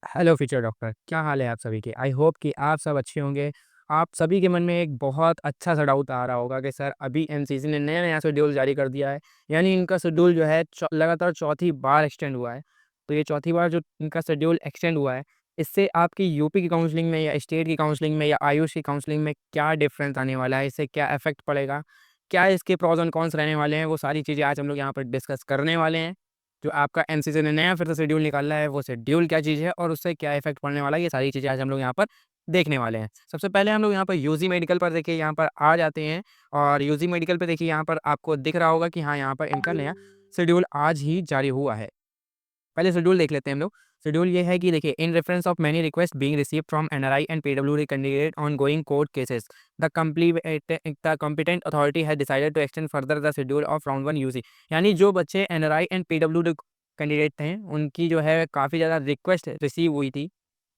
Hello future doctor, क्या हाल है आप सभी के? आई होप कि आप सब अच्छे होंगे। आप सभी के मन में एक बहुत अच्छा-सा डाउट आ रहा होगा कि सर अभी एमसीसी ने नया-नया शेड्यूल जारी कर दिया है, यानी इनका शेड्यूल जो है लगातार चौथी बार एक्सटेंड हुआ है। तो ये चौथी बार जो इनका शेड्यूल एक्सटेंड हुआ है, इससे आपकी यूपी की काउंसलिंग में या स्टेट की काउंसलिंग में या आयुष की काउंसलिंग में क्या डिफरेंस आने वाला है? इससे क्या इफ़ेक्ट पड़ेगा? क्या इसके प्रोस एंड कॉन्स रहने वाले हैं? वो सारी चीज़ें आज हम लोग यहाँ पर डिस्कस करने वाले हैं। जो आपका एमसीसी ने नया फिर से शेड्यूल निकाला है, वो शेड्यूल क्या चीज़ है और उससे क्या इफ़ेक्ट पड़ने वाला है, ये सारी चीज़ें आज हम लोग यहाँ पर देखने वाले हैं। सबसे पहले हम लोग यहाँ पर यूजी मेडिकल पर देखिए यहाँ पर आ जाते हैं और यूजी मेडिकल पे देखिए यहाँ पर आपको दिख रहा होगा कि हाँ, यहाँ पर इनका नया शेड्यूल आज ही जारी हुआ है। पहले शेड्यूल देख लेते हैं हम लोग। शेड्यूल ये है कि देखिए in reference of many request being received from NRI and PWD candidate ongoing court cases the competent authority has decided to extend further the schedule of round 1 UG. यानी जो बच्चे एनआरआई एंड पीडब्ल्यूडी कैंडिडेट थे, उनकी जो है काफ़ी ज़्यादा request receive हुई थी,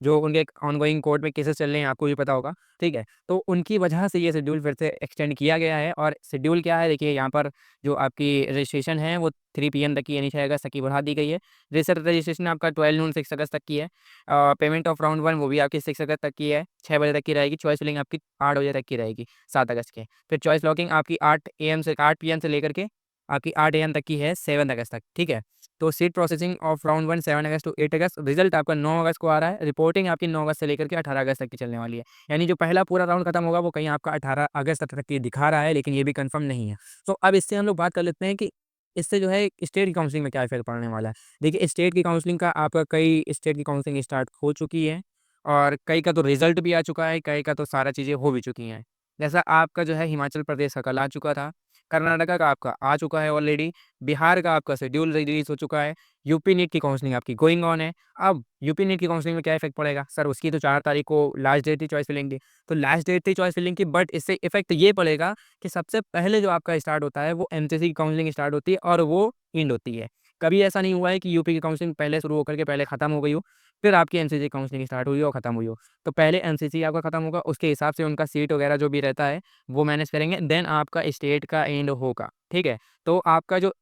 जो उनके ऑनगोइंग कोर्ट में केसेस चल रहे हैं, आपको भी पता होगा, ठीक है? तो उनकी वजह से ये शेड्यूल फिर से एक्सटेंड किया गया है और शेड्यूल क्या है देखिए यहाँ पर जो आपकी रजिस्ट्रेशन है वो 3 पीएम तक की यानी 6 अगस्त तक की बढ़ा दी गई है। रजिस्ट्रेशन आपका 12 नून 6 अगस्त तक की है। पेमेंट ऑफ राउंड 1 वो भी आपकी 6 अगस्त तक की है, 6 बजे तक की रहेगी। चॉइस फिलिंग आपकी 8 बजे तक की रहेगी, 7 अगस्त के। फिर चॉइस लॉकिंग आपकी 8 पीएम से लेकर के आपकी 8 एएम तक की है 7 अगस्त तक, ठीक है? तो seat processing of round 1 7 August to 8 August, result आपका 9 अगस्त को आ रहा है। रिपोर्टिंग आपकी 9 अगस्त से लेकर के 18 अगस्त तक की चलने वाली है। यानी जो पहला पूरा राउंड खत्म होगा वो कहीं आपका 18 अगस्त तक की दिखा रहा है, लेकिन ये भी कंफर्म नहीं है। तो अब इससे हम लोग बात कर लेते हैं कि इससे जो है स्टेट की काउंसलिंग में क्या इफ़ेक्ट पड़ने वाला है। देखिए स्टेट की काउंसलिंग का आपका कई स्टेट की काउंसलिंग स्टार्ट हो चुकी है और कई का तो रिजल्ट भी आ चुका है, कई का तो सारा चीज़ें हो भी चुकी हैं। जैसा आपका जो है हिमाचल प्रदेश का कल आ चुका था, कर्नाटका का आपका आ चुका है ऑलरेडी, बिहार का आपका शेड्यूल रिलीज़ हो चुका है, यूपी नीट की काउंसलिंग आपकी गोइंग ऑन है। अब यूपी नीट की काउंसलिंग में क्या इफ़ेक्ट पड़ेगा? सर उसकी तो 4 तारीख को लास्ट डेट थी चॉइस फिलिंग की, तो लास्ट डेट थी चॉइस फिलिंग की, बट इससे इफ़ेक्ट ये पड़ेगा कि सबसे पहले जो आपका स्टार्ट होता है वो एमसीसी की काउंसलिंग स्टार्ट होती है और वो एंड होती है। कभी ऐसा नहीं हुआ है कि यूपी की काउंसलिंग पहले शुरू होकर के पहले खत्म हो गई हो, फिर आपकी एमसीसी काउंसलिंग स्टार्ट हुई हो और खत्म हुई हो। तो पहले एमसीसी आपका खत्म होगा, उसके हिसाब से उनका सीट वगैरह जो भी रहता है वो मैनेज करेंगे, देन आपका स्टेट का एंड होगा, ठीक है? तो आपका जो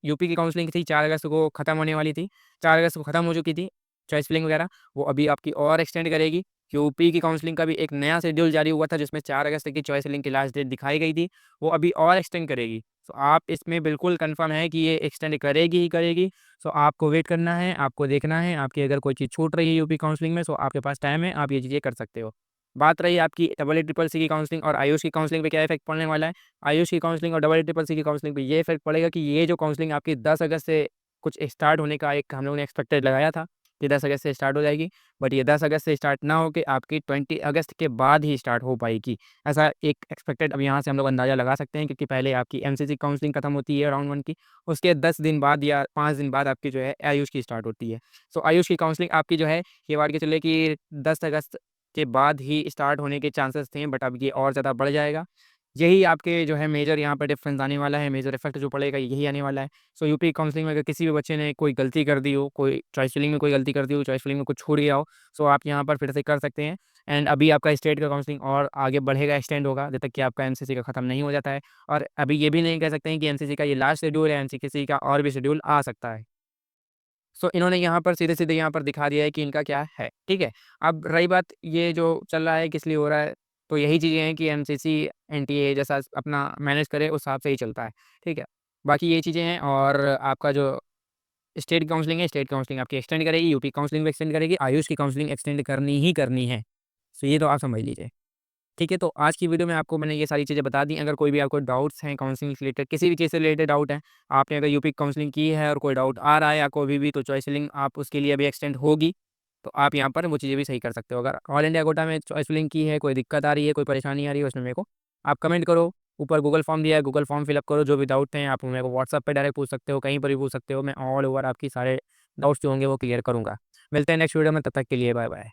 यूपी की काउंसलिंग थी 4 अगस्त को खत्म होने वाली थी, 4 अगस्त को खत्म हो चुकी थी, चॉइस फिलिंग वगैरह, वो अभी आपकी और एक्सटेंड करेगी। यूपी की काउंसलिंग का भी एक नया शेड्यूल जारी हुआ था जिसमें 4 अगस्त तक की चॉइस फिलिंग की लास्ट डेट दिखाई गई थी, वो अभी और एक्सटेंड करेगी। तो आप इसमें बिल्कुल कन्फर्म है कि ये एक्सटेंड करेगी ही करेगी। सो आपको वेट करना है, आपको देखना है, आपकी अगर कोई चीज़ छूट रही है यूपी काउंसलिंग में, सो आपके पास टाइम है, आप ये चीज़ें कर सकते हो। बात रही आपकी डबल ई ट्रिपल सी की काउंसलिंग और आयुष की काउंसलिंग पे क्या इफ़ेक्ट पड़ने वाला है। आयुष की काउंसलिंग और डबल ट्रिपल सी की काउंसलिंग पे ये इफ़ेक्ट पड़ेगा कि ये जो काउंसलिंग आपकी 10 अगस्त से कुछ स्टार्ट होने का एक हम लोगों ने एक्सपेक्टेड लगाया था कि 10 अगस्त से स्टार्ट हो जाएगी, बट ये 10 अगस्त से स्टार्ट ना होके आपकी 20 अगस्त के बाद ही स्टार्ट हो पाएगी। ऐसा एक एक्सपेक्टेड अब यहाँ से हम लोग अंदाज़ा लगा सकते हैं, क्योंकि पहले आपकी एमसीसी काउंसलिंग खत्म होती है राउंड 1 की, उसके 10 दिन बाद या 5 दिन बाद आपकी जो है आयुष की स्टार्ट होती है। सो आयुष की काउंसलिंग आपकी जो है ये मान के चलिए कि 10 अगस्त के बाद ही स्टार्ट होने के चांसेस थे, बट अब ये और ज़्यादा बढ़ जाएगा। यही आपके जो है मेजर यहाँ पर डिफरेंस आने वाला है, मेजर इफ़ेक्ट जो पड़ेगा यही आने वाला है। सो यूपी काउंसलिंग में अगर किसी भी बच्चे ने कोई गलती कर दी हो, कोई चॉइस फिलिंग में कोई गलती कर दी हो, चॉइस फिलिंग में कुछ छूट गया हो, सो आप यहाँ पर फिर से कर सकते हैं। एंड अभी आपका स्टेट का काउंसलिंग और आगे बढ़ेगा, एक्सटेंड होगा जब तक कि आपका एमसीसी का खत्म नहीं हो जाता है। और अभी ये भी नहीं कह सकते हैं कि एमसीसी का ये लास्ट शेड्यूल है, एमसीसी का और भी शेड्यूल आ सकता है। सो इन्होंने यहाँ पर सीधे-सीधे यहाँ पर दिखा दिया है कि इनका क्या है, ठीक है? अब रही बात ये जो चल रहा है किस लिए हो रहा है, तो यही चीज़ें हैं कि एमसीसी, एनटीए जैसा अपना मैनेज करे उस हिसाब से ही चलता है, ठीक है? बाकी ये चीज़ें हैं और आपका जो स्टेट काउंसलिंग है, स्टेट काउंसलिंग आपकी एक्सटेंड करेगी, यूपी काउंसलिंग भी एक्सटेंड करेगी, आयुष की काउंसलिंग एक्सटेंड करनी ही करनी है। सो ये तो आप समझ लीजिए। ठीक है, तो आज की वीडियो में आपको मैंने ये सारी चीज़ें बता दी। अगर कोई भी आपको डाउट्स हैं काउंसलिंग से रिलेटेड, किसी भी चीज़ से रिलेटेड डाउट है, आपने अगर यूपी काउंसलिंग की है और कोई डाउट आ रहा है आपको अभी भी, तो चॉइस फिलिंग आप उसके लिए अभी एक्सटेंड होगी, तो आप यहाँ पर वो चीज़ें भी सही कर सकते हो। अगर ऑल इंडिया कोटा में चॉइस फिलिंग की है, कोई दिक्कत आ रही है, कोई परेशानी आ रही है, उसमें मेरे को आप कमेंट करो। ऊपर गूगल फॉर्म दिया है, गूगल फॉर्म फिलअप करो, जो भी डाउट हैं आप मेरे को व्हाट्सएप पे डायरेक्ट पूछ सकते हो, कहीं पर भी पूछ सकते हो। मैं ऑल ओवर आपकी सारे डाउट्स जो होंगे वो क्लियर करूँगा। मिलते हैं नेक्स्ट वीडियो में, तब तक के लिए बाय बाय।